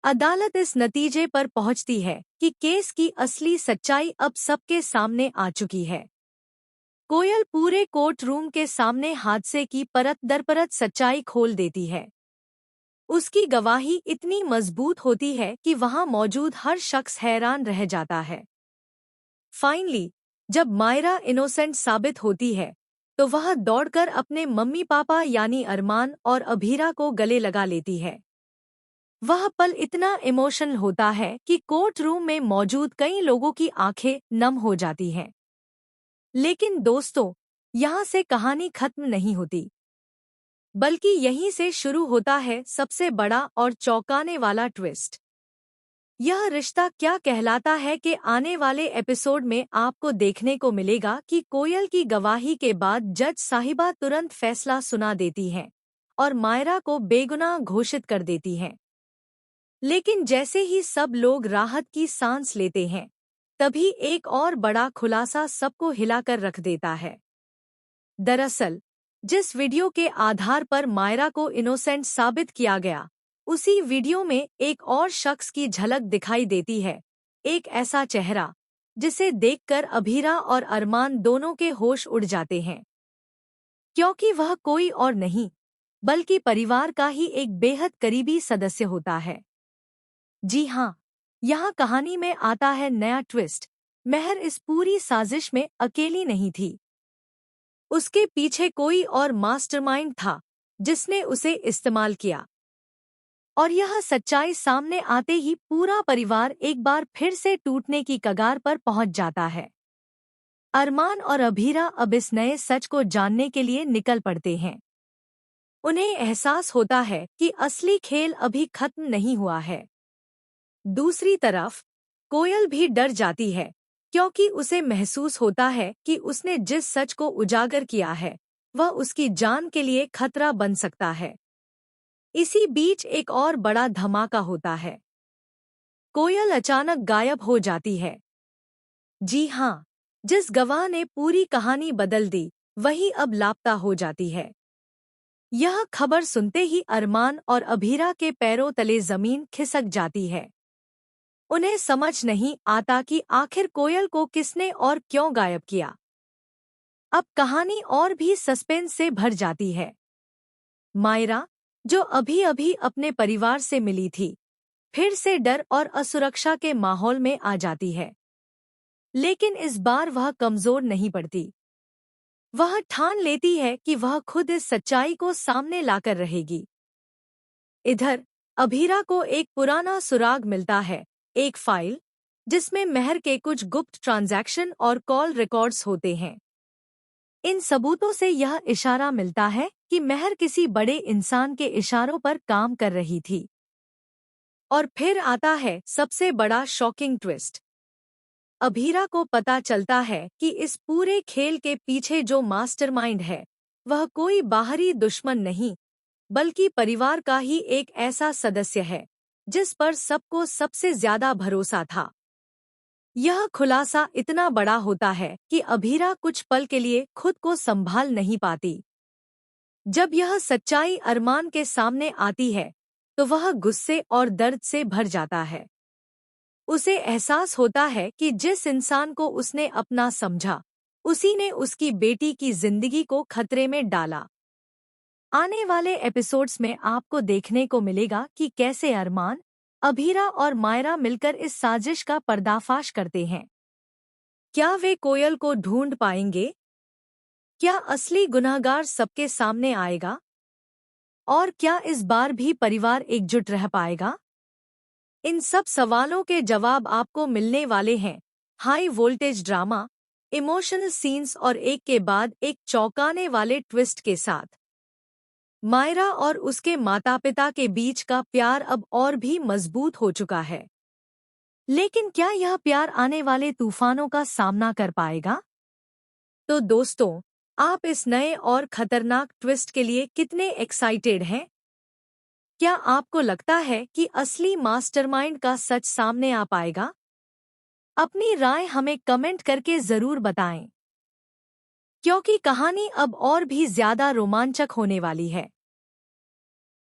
अदालत इस नतीजे पर पहुंचती है कि केस की असली सच्चाई अब सबके सामने आ चुकी है। कोयल पूरे कोर्ट रूम के सामने हादसे की परत दर परत सच्चाई खोल देती है। उसकी गवाही इतनी मजबूत होती है कि वहां मौजूद हर शख्स हैरान रह जाता है। फाइनली, जब मायरा इनोसेंट साबित होती है, तो वह दौड़कर अपने मम्मी पापा यानी अरमान और अभीरा को गले लगा लेती है। वह पल इतना इमोशनल होता है कि कोर्ट रूम में मौजूद कई लोगों की आंखें नम हो जाती हैं। लेकिन दोस्तों, यहाँ से कहानी खत्म नहीं होती, बल्कि यहीं से शुरू होता है सबसे बड़ा और चौंकाने वाला ट्विस्ट। यह रिश्ता क्या कहलाता है कि आने वाले एपिसोड में आपको देखने को मिलेगा कि कोयल की गवाही के बाद जज साहिबा तुरंत फैसला सुना देती हैं और मायरा को बेगुनाह घोषित कर देती हैं। लेकिन जैसे ही सब लोग राहत की सांस लेते हैं, तभी एक और बड़ा खुलासा सबको हिलाकर रख देता है। दरअसल, जिस वीडियो के आधार पर मायरा को इनोसेंट साबित किया गया, उसी वीडियो में एक और शख्स की झलक दिखाई देती है। एक ऐसा चेहरा जिसे देखकर अभीरा और अरमान दोनों के होश उड़ जाते हैं, क्योंकि वह कोई और नहीं बल्कि परिवार का ही एक बेहद करीबी सदस्य होता है। जी हाँ, यहाँ कहानी में आता है नया ट्विस्ट। महर इस पूरी साजिश में अकेली नहीं थी। उसके पीछे कोई और मास्टरमाइंड था जिसने उसे इस्तेमाल किया। और यह सच्चाई सामने आते ही पूरा परिवार एक बार फिर से टूटने की कगार पर पहुंच जाता है। अरमान और अभीरा अब इस नए सच को जानने के लिए निकल पड़ते हैं। उन्हें एहसास होता है कि असली खेल अभी खत्म नहीं हुआ है। दूसरी तरफ कोयल भी डर जाती है, क्योंकि उसे महसूस होता है कि उसने जिस सच को उजागर किया है, वह उसकी जान के लिए खतरा बन सकता है। इसी बीच एक और बड़ा धमाका होता है। कोयल अचानक गायब हो जाती है। जी हाँ, जिस गवाह ने पूरी कहानी बदल दी, वही अब लापता हो जाती है। यह खबर सुनते ही अरमान और अभीरा के पैरों तले जमीन खिसक जाती है। उन्हें समझ नहीं आता कि आखिर कोयल को किसने और क्यों गायब किया। अब कहानी और भी सस्पेंस से भर जाती है। मायरा, जो अभी अभी अपने परिवार से मिली थी, फिर से डर और असुरक्षा के माहौल में आ जाती है। लेकिन इस बार वह कमजोर नहीं पड़ती। वह ठान लेती है कि वह खुद इस सच्चाई को सामने लाकर रहेगी। इधर अभीरा को एक पुराना सुराग मिलता है, एक फाइल जिसमें महर के कुछ गुप्त ट्रांजैक्शन और कॉल रिकॉर्ड्स होते हैं। इन सबूतों से यह इशारा मिलता है कि महर किसी बड़े इंसान के इशारों पर काम कर रही थी। और फिर आता है सबसे बड़ा शॉकिंग ट्विस्ट। अभीरा को पता चलता है कि इस पूरे खेल के पीछे जो मास्टरमाइंड है, वह कोई बाहरी दुश्मन नहीं, बल्कि परिवार का ही एक ऐसा सदस्य है जिस पर सबको सबसे ज्यादा भरोसा था। यह खुलासा इतना बड़ा होता है कि अभीरा कुछ पल के लिए खुद को संभाल नहीं पाती। जब यह सच्चाई अरमान के सामने आती है, तो वह गुस्से और दर्द से भर जाता है। उसे एहसास होता है कि जिस इंसान को उसने अपना समझा, उसी ने उसकी बेटी की जिंदगी को खतरे में डाला। आने वाले एपिसोड्स में आपको देखने को मिलेगा कि कैसे अरमान, अभीरा और मायरा मिलकर इस साजिश का पर्दाफाश करते हैं। क्या वे कोयल को ढूंढ पाएंगे? क्या असली गुनहगार सबके सामने आएगा? और क्या इस बार भी परिवार एकजुट रह पाएगा? इन सब सवालों के जवाब आपको मिलने वाले हैं high voltage drama, emotional scenes और एक के बाद एक चौंकाने वाले ट्विस्ट के साथ। मायरा और उसके माता पिता के बीच का प्यार अब और भी मजबूत हो चुका है। लेकिन क्या यह प्यार आने वाले तूफानों का सामना कर पाएगा? तो दोस्तों, आप इस नए और खतरनाक ट्विस्ट के लिए कितने एक्साइटेड हैं? क्या आपको लगता है कि असली मास्टरमाइंड का सच सामने आ पाएगा? अपनी राय हमें कमेंट करके जरूर बताएं, क्योंकि कहानी अब और भी ज्यादा रोमांचक होने वाली है।